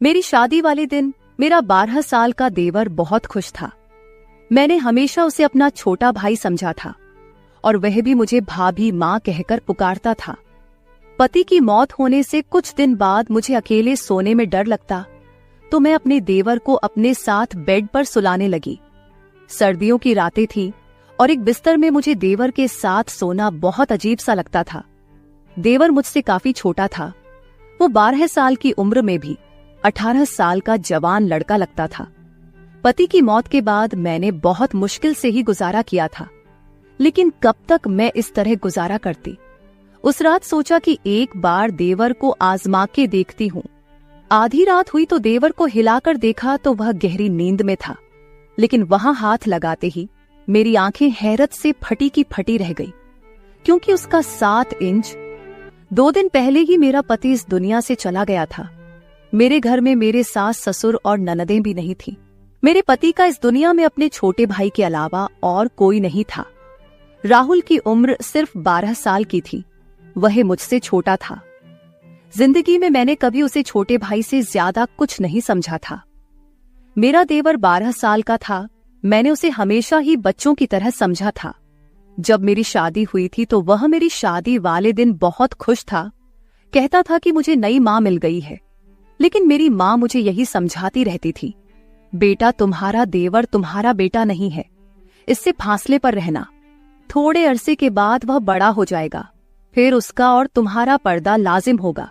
मेरी शादी वाले दिन मेरा 12 साल का देवर बहुत खुश था। मैंने हमेशा उसे अपना छोटा भाई समझा था और वह भी मुझे भाभी माँ कहकर पुकारता था। पति की मौत होने से कुछ दिन बाद मुझे अकेले सोने में डर लगता, तो मैं अपने देवर को अपने साथ बेड पर सुलाने लगी। सर्दियों की रातें थी और एक बिस्तर में मुझे देवर के साथ सोना बहुत अजीब सा लगता था। देवर मुझसे काफी छोटा था। वो 12 साल की उम्र में भी 18 साल का जवान लड़का लगता था। पति की मौत के बाद मैंने बहुत मुश्किल से ही गुजारा किया था, लेकिन कब तक मैं इस तरह गुजारा करती। उस रात सोचा कि एक बार देवर को आजमा के देखती हूँ। आधी रात हुई तो देवर को हिलाकर देखा तो वह गहरी नींद में था, लेकिन वहां हाथ लगाते ही मेरी आंखें हैरत से फटी की फटी रह गई, क्योंकि उसका 7 इंच। 2 दिन पहले ही मेरा पति इस दुनिया से चला गया था। मेरे घर में मेरे सास ससुर और ननदें भी नहीं थी। मेरे पति का इस दुनिया में अपने छोटे भाई के अलावा और कोई नहीं था। राहुल की उम्र सिर्फ 12 साल की थी। वह मुझसे छोटा था। जिंदगी में मैंने कभी उसे छोटे भाई से ज्यादा कुछ नहीं समझा था। मेरा देवर 12 साल का था। मैंने उसे हमेशा ही बच्चों की तरह समझा था। जब मेरी शादी हुई थी तो वह मेरी शादी वाले दिन बहुत खुश था। कहता था कि मुझे नई माँ मिल गई है, लेकिन मेरी माँ मुझे यही समझाती रहती थी, बेटा तुम्हारा देवर तुम्हारा बेटा नहीं है, इससे फासले पर रहना। थोड़े अरसे के बाद वह बड़ा हो जाएगा, फिर उसका और तुम्हारा पर्दा लाजिम होगा।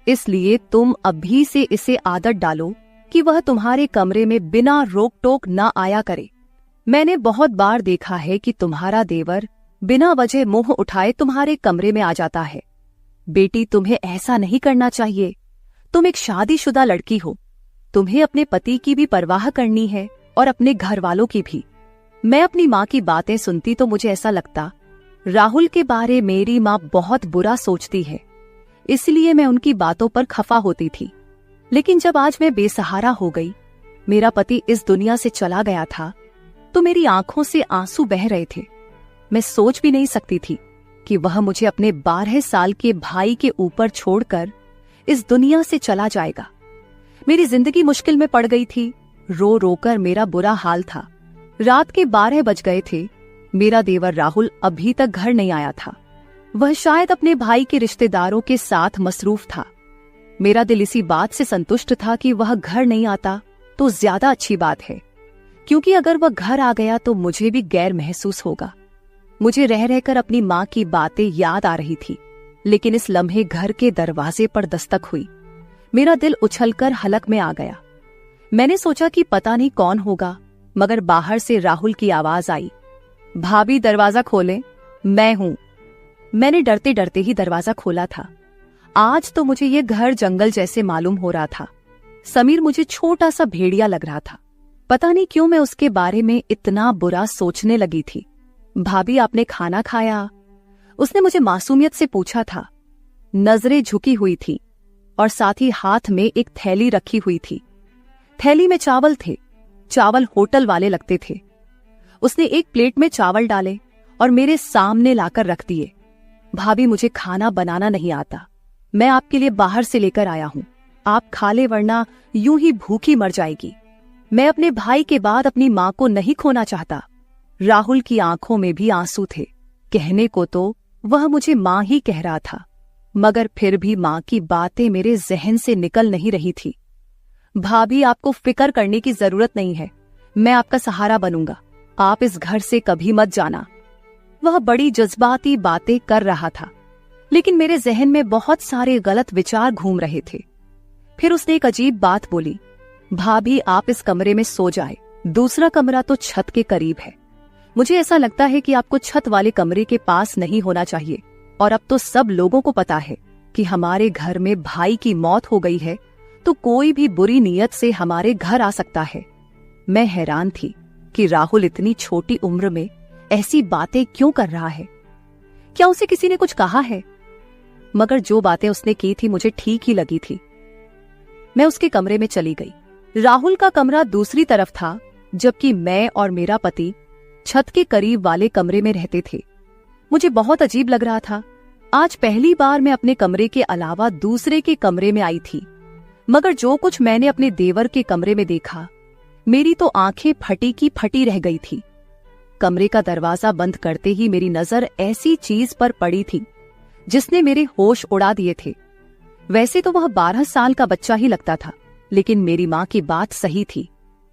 इसलिए तुम अभी से इसे आदत डालो कि वह तुम्हारे कमरे में बिना रोक टोक न आया करे। मैंने बहुत बार देखा है कि तुम्हारा देवर बिना वजह मुंह उठाए तुम्हारे कमरे में आ जाता है। बेटी, तुम्हें ऐसा नहीं करना चाहिए। तुम एक शादीशुदा लड़की हो। तुम्हें अपने पति की भी परवाह करनी है और अपने घर वालों की भी। मैं अपनी माँ की बातें सुनती तो मुझे ऐसा लगता, राहुल के बारे मेरी माँ बहुत बुरा सोचती है, इसलिए मैं उनकी बातों पर खफा होती थी। लेकिन जब आज मैं बेसहारा हो गई, मेरा पति इस दुनिया से चला गया था, तो मेरी आंखों से आंसू बह रहे थे। मैं सोच भी नहीं सकती थी कि वह मुझे अपने 12 साल के भाई के ऊपर छोड़कर इस दुनिया से चला जाएगा। मेरी जिंदगी मुश्किल में पड़ गई थी। रो रोकर मेरा बुरा हाल था। रात के 12 बज गए थे। मेरा देवर राहुल अभी तक घर नहीं आया था। वह शायद अपने भाई के रिश्तेदारों के साथ मसरूफ था। मेरा दिल इसी बात से संतुष्ट था कि वह घर नहीं आता तो ज्यादा अच्छी बात है, क्योंकि अगर वह घर आ गया तो मुझे भी गैर महसूस होगा। मुझे रह रहकर अपनी माँ की बातें याद आ रही थी, लेकिन इस लम्हे घर के दरवाजे पर दस्तक हुई। मेरा दिल उछलकर हलक में आ गया। मैंने सोचा कि पता नहीं कौन होगा, मगर बाहर से राहुल की आवाज आई, भाभी दरवाजा खोलें, मैं हूं। मैंने डरते डरते ही दरवाजा खोला था। आज तो मुझे ये घर जंगल जैसे मालूम हो रहा था। समीर मुझे छोटा सा भेड़िया लग रहा था। पता नहीं क्यों मैं उसके बारे में इतना बुरा सोचने लगी थी। भाभी, आपने खाना खाया? उसने मुझे मासूमियत से पूछा था। नजरें झुकी हुई थी और साथ ही हाथ में एक थैली रखी हुई थी। थैली में चावल थे। चावल होटल वाले लगते थे। उसने एक प्लेट में चावल डाले और मेरे सामने लाकर रख दिए। भाभी, मुझे खाना बनाना नहीं आता। मैं आपके लिए बाहर से लेकर आया हूं। आप खा ले, वरना यूं ही भूखी मर जाएगी। मैं अपने भाई के बाद अपनी माँ को नहीं खोना चाहता। राहुल की आंखों में भी आंसू थे। कहने को तो वह मुझे माँ ही कह रहा था, मगर फिर भी माँ की बातें मेरे जहन से निकल नहीं रही थी। भाभी, आपको फिक्र करने की जरूरत नहीं है। मैं आपका सहारा बनूंगा। आप इस घर से कभी मत जाना। वह बड़ी जज्बाती बातें कर रहा था, लेकिन मेरे जहन में बहुत सारे गलत विचार घूम रहे थे। फिर उसने एक अजीब बात बोली, भाभी, आप इस कमरे में सो जाए। दूसरा कमरा तो छत के करीब है। मुझे ऐसा लगता है कि आपको छत वाले कमरे के पास नहीं होना चाहिए। और अब तो सब लोगों को पता है कि हमारे घर में भाई की मौत हो गई है, तो कोई भी बुरी नीयत से हमारे घर आ सकता है। मैं हैरान थी कि राहुल इतनी छोटी उम्र में ऐसी बातें क्यों कर रहा है। क्या उसे किसी ने कुछ कहा है? मगर जो बातें उसने की थी मुझे ठीक ही लगी थी। मैं उसके कमरे में चली गई। राहुल का कमरा दूसरी तरफ था, जबकि मैं और मेरा पति छत के करीब वाले कमरे में रहते थे। मुझे बहुत अजीब लग रहा था। आज पहली बार मैं अपने कमरे के अलावा दूसरे के कमरे में आई थी। मगर जो कुछ मैंने अपने देवर के कमरे में देखा, मेरी तो आंखें फटी की फटी रह गई थी। कमरे का दरवाजा बंद करते ही मेरी नजर ऐसी चीज पर पड़ी थी जिसने मेरे होश उड़ा दिए थे। वैसे तो वह 12 साल का बच्चा ही लगता था, लेकिन मेरी माँ की बात सही थी।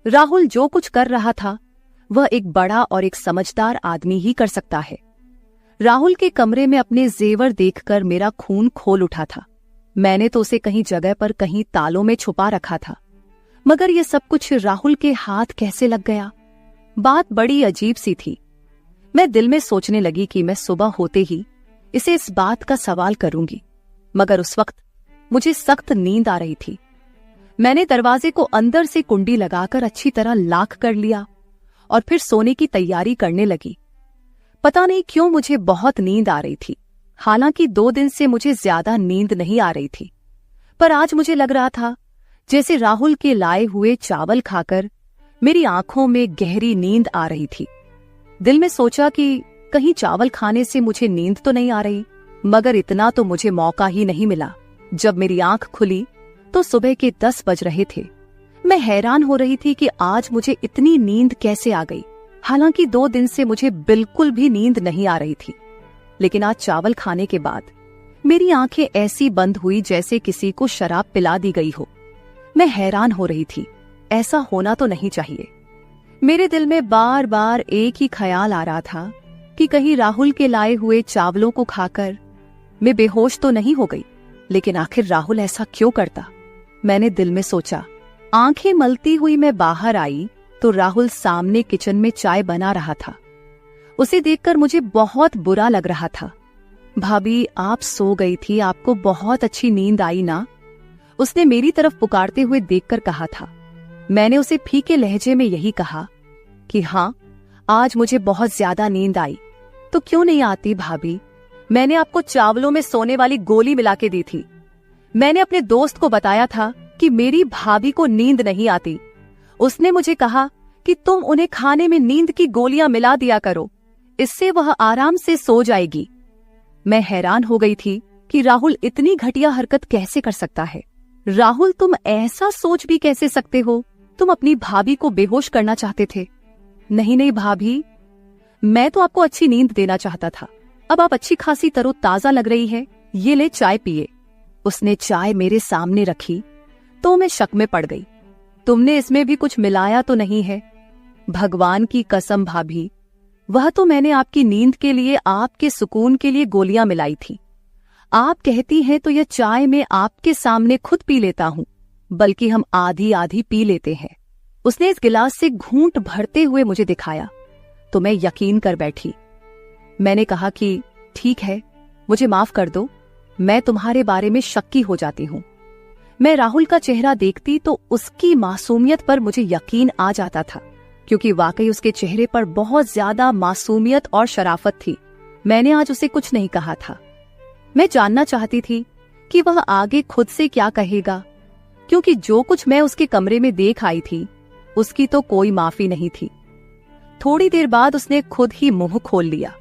राहुल जो कुछ कर रहा था वह एक बड़ा और एक समझदार आदमी ही कर सकता है। राहुल के कमरे में अपने जेवर देखकर मेरा खून खोल उठा था। मैंने तो उसे कहीं जगह पर कहीं तालों में छुपा रखा था, मगर यह सब कुछ राहुल के हाथ कैसे लग गया? बात बड़ी अजीब सी थी। मैं दिल में सोचने लगी कि मैं सुबह होते ही इसे इस बात का सवाल करूंगी, मगर उस वक्त मुझे सख्त नींद आ रही थी। मैंने दरवाजे को अंदर से कुंडी लगाकर अच्छी तरह लॉक कर लिया और फिर सोने की तैयारी करने लगी। पता नहीं क्यों मुझे बहुत नींद आ रही थी। हालांकि 2 दिन से मुझे ज्यादा नींद नहीं आ रही थी, पर आज मुझे लग रहा था जैसे राहुल के लाए हुए चावल खाकर मेरी आंखों में गहरी नींद आ रही थी। दिल में सोचा कि कहीं चावल खाने से मुझे नींद तो नहीं आ रही, मगर इतना तो मुझे मौका ही नहीं मिला। जब मेरी आंख खुली तो सुबह के 10 बज रहे थे। मैं हैरान हो रही थी कि आज मुझे इतनी नींद कैसे आ गई। हालांकि 2 दिन से मुझे बिल्कुल भी नींद नहीं आ रही थी, लेकिन आज चावल खाने के बाद मेरी आंखें ऐसी बंद हुई जैसे किसी को शराब पिला दी गई हो। मैं हैरान हो रही थी, ऐसा होना तो नहीं चाहिए। मेरे दिल में बार बार एक ही ख्याल आ रहा था कि कहीं राहुल के लाए हुए चावलों को खाकर मैं बेहोश तो नहीं हो गई। लेकिन आखिर राहुल ऐसा क्यों करता? मैंने दिल में सोचा। आंखें मलती हुई मैं बाहर आई तो राहुल सामने किचन में चाय बना रहा था। उसे देखकर मुझे बहुत बुरा लग रहा था। भाभी, आप सो गई थी, आपको बहुत अच्छी नींद आई ना? उसने मेरी तरफ पुकारते हुए देखकर कहा था। मैंने उसे फीके लहजे में यही कहा कि हाँ, आज मुझे बहुत ज्यादा नींद आई। तो क्यों नहीं आती भाभी? मैंने आपको चावलों में सोने वाली गोली मिला के दी थी। मैंने अपने दोस्त को बताया था कि मेरी भाभी को नींद नहीं आती। उसने मुझे कहा कि तुम उन्हें खाने में नींद की गोलियां मिला दिया करो, इससे वह आराम से सो जाएगी। मैं हैरान हो गई थी कि राहुल इतनी घटिया हरकत कैसे कर सकता है। राहुल, तुम ऐसा सोच भी कैसे सकते हो? तुम अपनी भाभी को बेहोश करना चाहते थे। नहीं नहीं भाभी, मैं तो आपको अच्छी नींद देना चाहता था। अब आप अच्छी खासी तरोताजा लग रही है, ये ले चाय पिए। उसने चाय मेरे सामने रखी तो मैं शक में पड़ गई। तुमने इसमें भी कुछ मिलाया तो नहीं है? भगवान की कसम भाभी, वह तो मैंने आपकी नींद के लिए, आपके सुकून के लिए गोलियां मिलाई थी। आप कहती हैं तो यह चाय मैं आपके सामने खुद पी लेता हूं, बल्कि हम आधी आधी पी लेते हैं। उसने इस गिलास से घूंट भरते हुए मुझे दिखाया तो मैं यकीन कर बैठी। मैंने कहा कि ठीक है, मुझे माफ कर दो, मैं तुम्हारे बारे में शक्की हो जाती हूं। मैं राहुल का चेहरा देखती तो उसकी मासूमियत पर मुझे यकीन आ जाता था, क्योंकि वाकई उसके चेहरे पर बहुत ज्यादा मासूमियत और शराफत थी। मैंने आज उसे कुछ नहीं कहा था। मैं जानना चाहती थी कि वह आगे खुद से क्या कहेगा, क्योंकि जो कुछ मैं उसके कमरे में देख आई थी उसकी तो कोई माफी नहीं थी। थोड़ी देर बाद उसने खुद ही मुंह खोल लिया।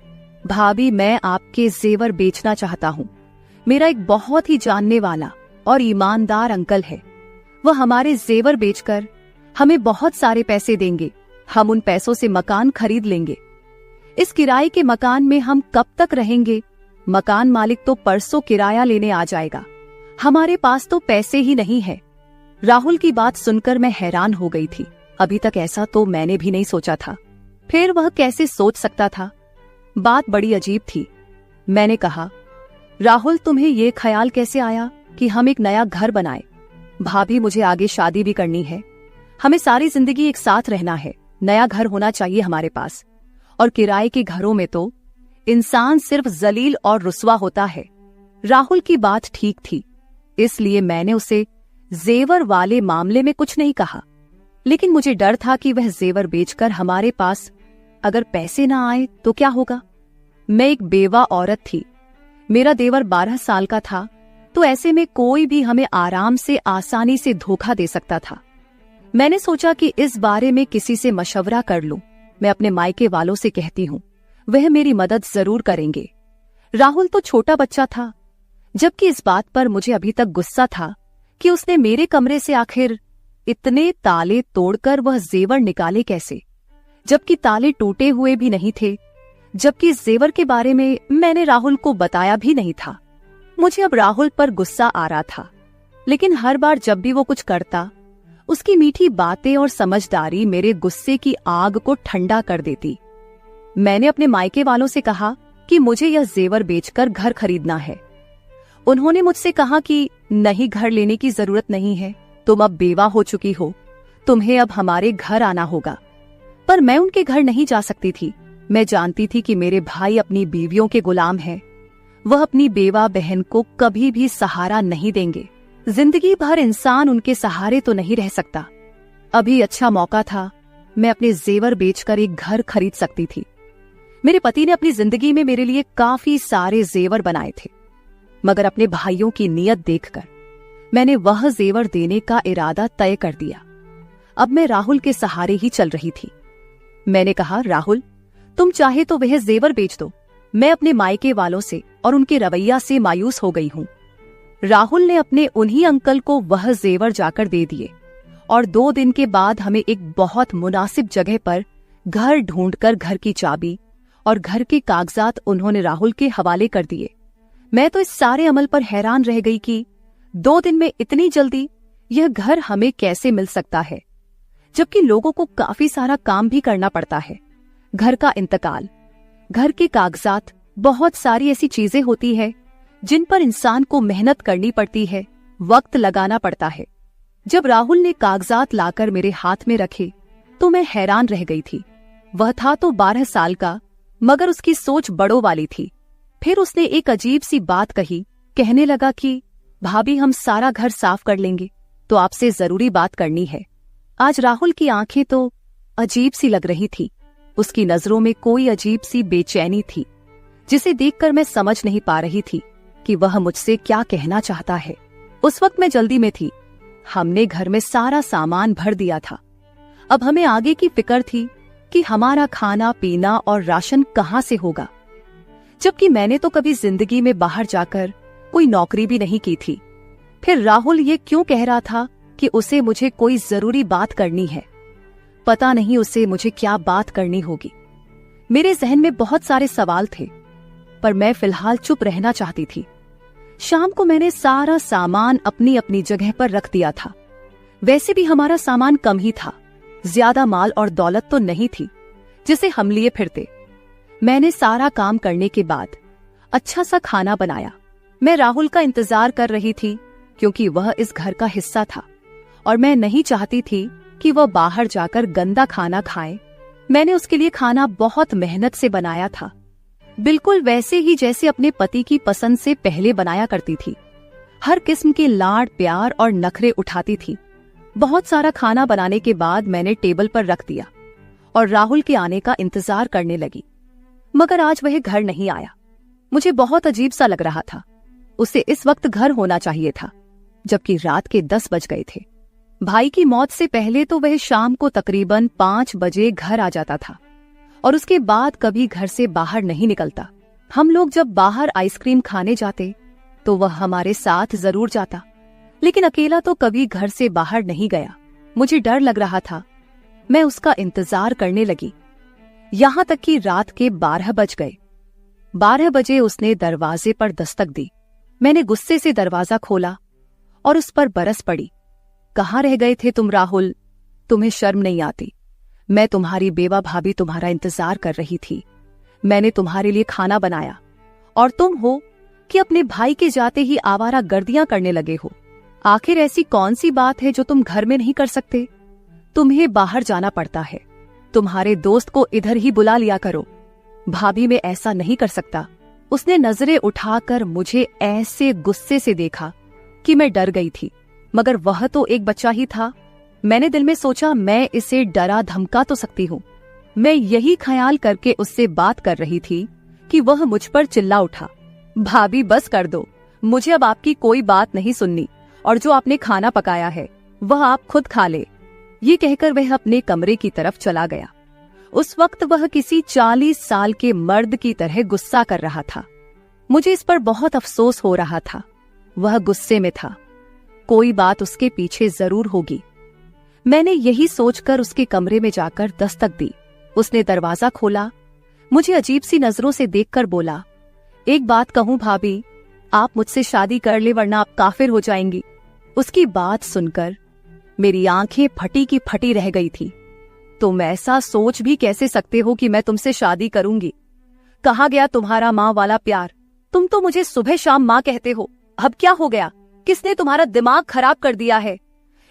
भाभी, मैं आपके जेवर बेचना चाहता हूँ। मेरा एक बहुत ही जानने वाला और ईमानदार अंकल है। वह हमारे जेवर बेचकर हमें बहुत सारे पैसे देंगे। हम उन पैसों से मकान खरीद लेंगे। इस किराए के मकान में हम कब तक रहेंगे? मकान मालिक तो परसों किराया लेने आ जाएगा। हमारे पास तो पैसे ही नहीं है। राहुल की बात सुनकर मैं हैरान हो गई थी। अभी तक ऐसा तो मैंने भी नहीं सोचा था। फिर वह कैसे सोच सकता था? बात बड़ी अजीब थी। मैंने कहा, राहुल, तुम्हें ये ख्याल कैसे आया कि हम एक नया घर बनाए? भाभी, मुझे आगे शादी भी करनी है। हमें सारी जिंदगी एक साथ रहना है। नया घर होना चाहिए हमारे पास। और किराए के घरों में तो इंसान सिर्फ जलील और रुस्वा होता है। राहुल की बात ठीक थी, इसलिए मैंने उसे जेवर वाले मामले में कुछ नहीं कहा। लेकिन मुझे डर था कि वह जेवर बेचकर हमारे पास अगर पैसे ना आए तो क्या होगा। मैं एक बेवा औरत थी। मेरा देवर 12 साल का था, तो ऐसे में कोई भी हमें आराम से, आसानी से धोखा दे सकता था। मैंने सोचा कि इस बारे में किसी से मशवरा कर लूं। मैं अपने मायके वालों से कहती हूं, वह मेरी मदद जरूर करेंगे। राहुल तो छोटा बच्चा था, जबकि इस बात पर मुझे अभी तक गुस्सा था कि उसने मेरे कमरे से आखिर इतने ताले तोड़कर वह जेवर निकाले कैसे, जबकि ताले टूटे हुए भी नहीं थे, जबकि इस जेवर के बारे में मैंने राहुल को बताया भी नहीं था। मुझे अब राहुल पर गुस्सा आ रहा था, लेकिन हर बार जब भी वो कुछ करता, उसकी मीठी बातें और समझदारी मेरे गुस्से की आग को ठंडा कर देती। मैंने अपने मायके वालों से कहा कि मुझे यह जेवर बेचकर घर खरीदना है। उन्होंने मुझसे कहा कि नहीं, घर लेने की जरूरत नहीं है, तुम अब बेवा हो चुकी हो, तुम्हें अब हमारे घर आना होगा। पर मैं उनके घर नहीं जा सकती थी। मैं जानती थी कि मेरे भाई अपनी बीवियों के गुलाम हैं। वह अपनी बेवा बहन को कभी भी सहारा नहीं देंगे। जिंदगी भर इंसान उनके सहारे तो नहीं रह सकता। अभी अच्छा मौका था, मैं अपने जेवर बेचकर एक घर खरीद सकती थी। मेरे पति ने अपनी जिंदगी में मेरे लिए काफी सारे जेवर बनाए थे, मगर अपने भाइयों की नीयत देखकर मैंने वह जेवर देने का इरादा तय कर दिया। अब मैं राहुल के सहारे ही चल रही थी। मैंने कहा, राहुल, तुम चाहे तो वह जेवर बेच दो। मैं अपने मायके वालों से और उनके रवैया से मायूस हो गई हूं। राहुल ने अपने उन्हीं अंकल को वह जेवर जाकर दे दिए और 2 दिन के बाद हमें एक बहुत मुनासिब जगह पर घर ढूंढकर घर की चाबी और घर के कागजात उन्होंने राहुल के हवाले कर दिए। मैं तो इस सारे अमल पर हैरान रह गई कि 2 दिन में इतनी जल्दी यह घर हमें कैसे मिल सकता है, जबकि लोगों को काफी सारा काम भी करना पड़ता है। घर का इंतकाल, घर के कागजात, बहुत सारी ऐसी चीजें होती है जिन पर इंसान को मेहनत करनी पड़ती है, वक्त लगाना पड़ता है। जब राहुल ने कागजात लाकर मेरे हाथ में रखे तो मैं हैरान रह गई थी। वह था तो 12 साल का, मगर उसकी सोच बड़ों वाली थी। फिर उसने एक अजीब सी बात कही। कहने लगा कि भाभी, हम सारा घर साफ कर लेंगे, तो आपसे जरूरी बात करनी है। आज राहुल की आंखें तो अजीब सी लग रही थी। उसकी नजरों में कोई अजीब सी बेचैनी थी, जिसे देखकर मैं समझ नहीं पा रही थी कि वह मुझसे क्या कहना चाहता है। उस वक्त मैं जल्दी में थी। हमने घर में सारा सामान भर दिया था। अब हमें आगे की फिक्र थी कि हमारा खाना पीना और राशन कहां से होगा, जबकि मैंने तो कभी जिंदगी में बाहर जाकर कोई नौकरी भी नहीं की थी। फिर राहुल ये क्यों कह रहा था कि उसे मुझे कोई जरूरी बात करनी है? पता नहीं उसे मुझे क्या बात करनी होगी। मेरे जहन में बहुत सारे सवाल थे, पर मैं फिलहाल चुप रहना चाहती थी। शाम को मैंने सारा सामान अपनी अपनी जगह पर रख दिया था। वैसे भी हमारा सामान कम ही था, ज्यादा माल और दौलत तो नहीं थी जिसे हम लिए फिरते। मैंने सारा काम करने के बाद अच्छा सा खाना बनाया। मैं राहुल का इंतजार कर रही थी, क्योंकि वह इस घर का हिस्सा था और मैं नहीं चाहती थी कि वह बाहर जाकर गंदा खाना खाए। मैंने उसके लिए खाना बहुत मेहनत से बनाया था, बिल्कुल वैसे ही जैसे अपने पति की पसंद से पहले बनाया करती थी। हर किस्म के लाड़ प्यार और नखरे उठाती थी। बहुत सारा खाना बनाने के बाद मैंने टेबल पर रख दिया और राहुल के आने का इंतजार करने लगी, मगर आज वह घर नहीं आया। मुझे बहुत अजीब सा लग रहा था। उसे इस वक्त घर होना चाहिए था, जबकि रात के 10 बज गए थे। भाई की मौत से पहले तो वह शाम को तकरीबन 5 बजे घर आ जाता था और उसके बाद कभी घर से बाहर नहीं निकलता। हम लोग जब बाहर आइसक्रीम खाने जाते तो वह हमारे साथ जरूर जाता, लेकिन अकेला तो कभी घर से बाहर नहीं गया। मुझे डर लग रहा था। मैं उसका इंतजार करने लगी, यहां तक कि रात के 12 बज गए। 12 बजे उसने दरवाजे पर दस्तक दी। मैंने गुस्से से दरवाजा खोला और उस पर बरस पड़ी। कहाँ रह गए थे तुम राहुल? तुम्हें शर्म नहीं आती? मैं तुम्हारी बेवा भाभी तुम्हारा इंतजार कर रही थी। मैंने तुम्हारे लिए खाना बनाया और तुम हो कि अपने भाई के जाते ही आवारा गर्दियां करने लगे हो। आखिर ऐसी कौन सी बात है जो तुम घर में नहीं कर सकते? तुम्हें बाहर जाना पड़ता है। तुम्हारे दोस्त को इधर ही बुला लिया करो। भाभी, मैं ऐसा नहीं कर सकता। उसने नजरें उठाकर मुझे ऐसे गुस्से से देखा कि मैं डर गई थी, मगर वह तो एक बच्चा ही था। मैंने दिल में सोचा, मैं इसे डरा धमका तो सकती हूँ। मैं यही ख्याल करके उससे बात कर रही थी कि वह मुझ पर चिल्ला उठा, भाभी बस कर दो, मुझे अब आपकी कोई बात नहीं सुननी, और जो आपने खाना पकाया है वह आप खुद खा ले। ये कहकर वह अपने कमरे की तरफ चला गया। उस वक्त वह किसी 40 साल के मर्द की तरह गुस्सा कर रहा था। मुझे इस पर बहुत अफसोस हो रहा था। वह गुस्से में था। कोई बात उसके पीछे जरूर होगी। मैंने यही सोचकर उसके कमरे में जाकर दस्तक दी। उसने दरवाजा खोला, मुझे अजीब सी नजरों से देखकर बोला, एक बात कहूं भाभी, आप मुझसे शादी कर ले वरना आप काफिर हो जाएंगी। उसकी बात सुनकर मेरी आंखें फटी की फटी रह गई थी। तुम ऐसा सोच भी कैसे सकते हो कि मैं तुमसे शादी करूंगी? कहा गया तुम्हारा माँ वाला प्यार। तुम तो मुझे सुबह शाम माँ कहते हो। अब क्या हो गया? किसने तुम्हारा दिमाग खराब कर दिया है?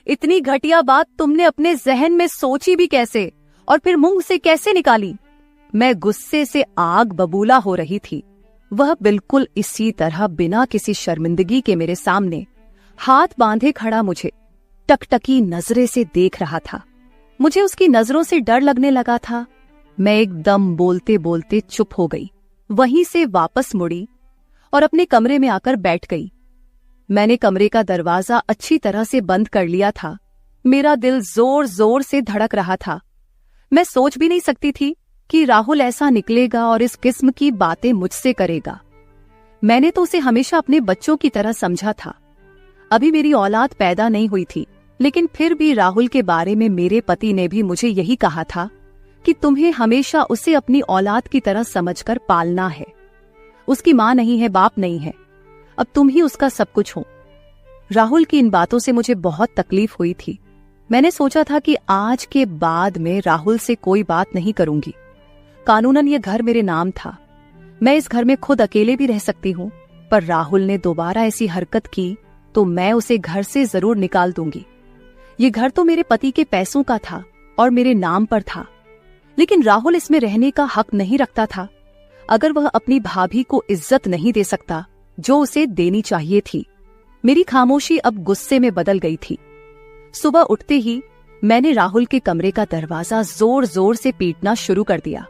इतनी घटिया बात तुमने अपने जहन में सोची भी कैसे और फिर मुंह से कैसे निकाली? मैं गुस्से से आग बबूला हो रही थी। वह बिल्कुल इसी तरह बिना किसी शर्मिंदगी के मेरे सामने हाथ बांधे खड़ा मुझे टकटकी नजरे से देख रहा था। मुझे उसकी नजरों से डर लगने लगा था। मैं एकदम बोलते बोलते चुप हो गई। वहीं से वापस मुड़ी और अपने कमरे में आकर बैठ गई। मैंने कमरे का दरवाजा अच्छी तरह से बंद कर लिया था। मेरा दिल जोर जोर से धड़क रहा था। मैं सोच भी नहीं सकती थी कि राहुल ऐसा निकलेगा और इस किस्म की बातें मुझसे करेगा। मैंने तो उसे हमेशा अपने बच्चों की तरह समझा था। अभी मेरी औलाद पैदा नहीं हुई थी, लेकिन फिर भी राहुल के बारे में मेरे पति ने भी मुझे यही कहा था कि तुम्हें हमेशा उसे अपनी औलाद की तरह समझकर पालना है। उसकी माँ नहीं है, बाप नहीं है, अब तुम ही उसका सब कुछ हो। राहुल की इन बातों से मुझे बहुत तकलीफ हुई थी। मैंने सोचा था कि आज के बाद में राहुल से कोई बात नहीं करूंगी। कानूनन ये घर मेरे नाम था। मैं इस घर में खुद अकेले भी रह सकती हूँ, पर राहुल ने दोबारा ऐसी हरकत की तो मैं उसे घर से जरूर निकाल दूंगी। ये घर तो मेरे पति के पैसों का था और मेरे नाम पर था, लेकिन राहुल इसमें रहने का हक नहीं रखता था। अगर वह अपनी भाभी को इज्जत नहीं दे सकता जो उसे देनी चाहिए थी। मेरी खामोशी अब गुस्से में बदल गई थी। सुबह उठते ही मैंने राहुल के कमरे का दरवाजा जोर जोर से पीटना शुरू कर दिया।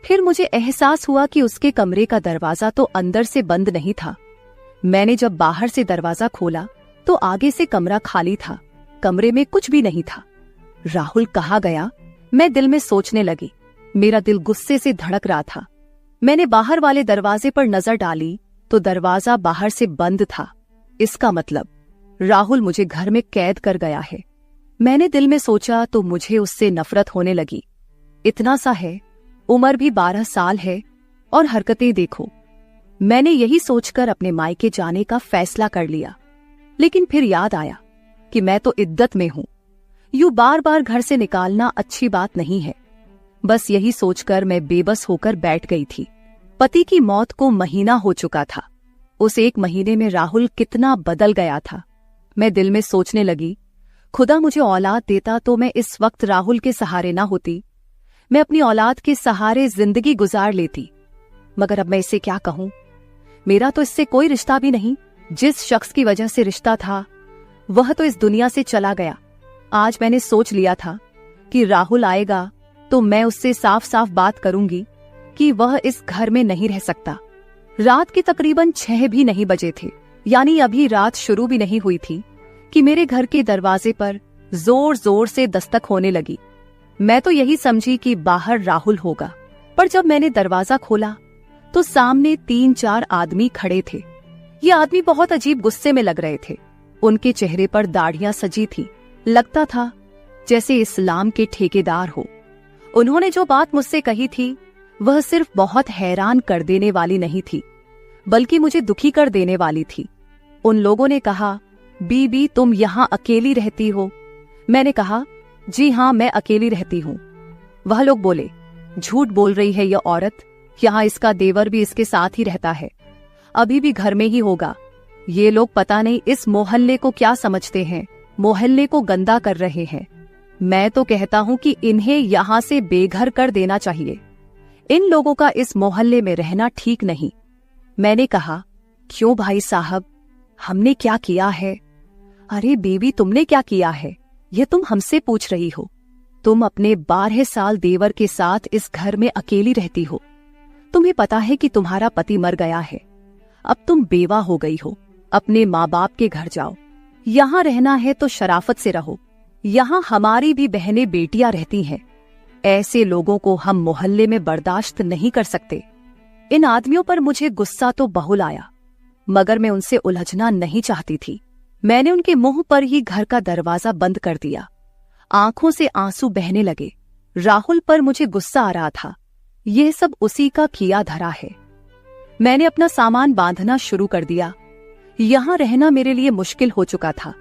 फिर मुझे एहसास हुआ कि उसके कमरे का दरवाजा तो अंदर से बंद नहीं था। मैंने जब बाहर से दरवाजा खोला तो आगे से कमरा खाली था। कमरे में कुछ भी नहीं था। राहुल कहाँ गया? मैं दिल में सोचने लगी। मेरा दिल गुस्से से धड़क रहा था। मैंने बाहर वाले दरवाजे पर नजर डाली तो दरवाजा बाहर से बंद था। इसका मतलब राहुल मुझे घर में कैद कर गया है। मैंने दिल में सोचा तो मुझे उससे नफरत होने लगी। इतना सा है, उम्र भी 12 साल है और हरकतें देखो। मैंने यही सोचकर अपने मायके जाने का फैसला कर लिया, लेकिन फिर याद आया कि मैं तो इद्दत में हूं। यूं बार बार घर से निकालना अच्छी बात नहीं है। बस यही सोचकर मैं बेबस होकर बैठ गई थी। पति की मौत को महीना हो चुका था। उस एक महीने में राहुल कितना बदल गया था। मैं दिल में सोचने लगी, खुदा मुझे औलाद देता तो मैं इस वक्त राहुल के सहारे ना होती। मैं अपनी औलाद के सहारे जिंदगी गुजार लेती। मगर अब मैं इसे क्या कहूं? मेरा तो इससे कोई रिश्ता भी नहीं। जिस शख्स की वजह से रिश्ता था वह तो इस दुनिया से चला गया। आज मैंने सोच लिया था कि राहुल आएगा तो मैं उससे साफ साफ बात करूंगी कि वह इस घर में नहीं रह सकता। रात के तकरीबन 6 भी नहीं बजे थे, यानी अभी रात शुरू भी नहीं हुई थी कि मेरे घर के दरवाजे पर जोर जोर से दस्तक होने लगी। मैं तो यही समझी कि बाहर राहुल होगा, पर जब मैंने दरवाजा खोला तो सामने 3-4 आदमी खड़े थे। ये आदमी बहुत अजीब गुस्से में लग रहे थे। उनके चेहरे पर दाढ़ियां सजी थी। लगता था जैसे इस्लाम के ठेकेदार हो। उन्होंने जो बात मुझसे कही थी वह सिर्फ बहुत हैरान कर देने वाली नहीं थी, बल्कि मुझे दुखी कर देने वाली थी। उन लोगों ने कहा, बीबी तुम यहाँ अकेली रहती हो? मैंने कहा, जी हाँ मैं अकेली रहती हूँ। वह लोग बोले, झूठ बोल रही है यह औरत, यहाँ इसका देवर भी इसके साथ ही रहता है, अभी भी घर में ही होगा। ये लोग पता नहीं इस मोहल्ले को क्या समझते हैं, मोहल्ले को गंदा कर रहे हैं। मैं तो कहता हूँ कि इन्हें यहाँ से बेघर कर देना चाहिए। इन लोगों का इस मोहल्ले में रहना ठीक नहीं। मैंने कहा, क्यों भाई साहब, हमने क्या किया है? अरे बीवी तुमने क्या किया है ये तुम हमसे पूछ रही हो? तुम अपने 12 साल देवर के साथ इस घर में अकेली रहती हो। तुम्हें पता है कि तुम्हारा पति मर गया है। अब तुम बेवा हो गई हो। अपने माँ बाप के घर जाओ। यहाँ रहना है तो शराफत से रहो। यहाँ हमारी भी बहनें बेटियां रहती हैं। ऐसे लोगों को हम मोहल्ले में बर्दाश्त नहीं कर सकते। इन आदमियों पर मुझे गुस्सा तो बहुल आया, मगर मैं उनसे उलझना नहीं चाहती थी। मैंने उनके मुंह पर ही घर का दरवाजा बंद कर दिया। आंखों से आंसू बहने लगे। राहुल पर मुझे गुस्सा आ रहा था। यह सब उसी का किया धरा है। मैंने अपना सामान बांधना शुरू कर दिया। यहां रहना मेरे लिए मुश्किल हो चुका था।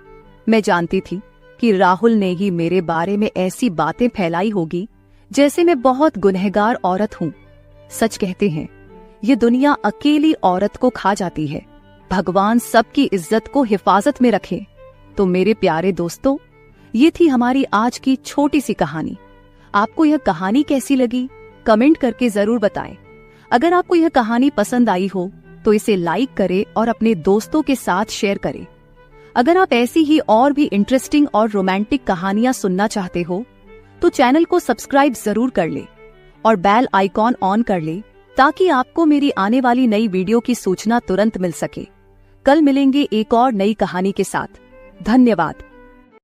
मैं जानती थी कि राहुल ने ही मेरे बारे में ऐसी बातें फैलाई होगी जैसे मैं बहुत गुनहगार औरत हूं। सच कहते हैं, ये दुनिया अकेली औरत को खा जाती है। भगवान सबकी इज्जत को हिफाजत में रखे। तो मेरे प्यारे दोस्तों, ये थी हमारी आज की छोटी सी कहानी। आपको यह कहानी कैसी लगी कमेंट करके जरूर बताएं। अगर आपको यह कहानी पसंद आई हो तो इसे लाइक करें और अपने दोस्तों के साथ शेयर करें। अगर आप ऐसी ही और भी इंटरेस्टिंग और रोमांटिक कहानियां सुनना चाहते हो तो चैनल को सब्सक्राइब जरूर कर ले और बेल आइकॉन ऑन कर ले ताकि आपको मेरी आने वाली नई वीडियो की सूचना तुरंत मिल सके। कल मिलेंगे एक और नई कहानी के साथ। धन्यवाद।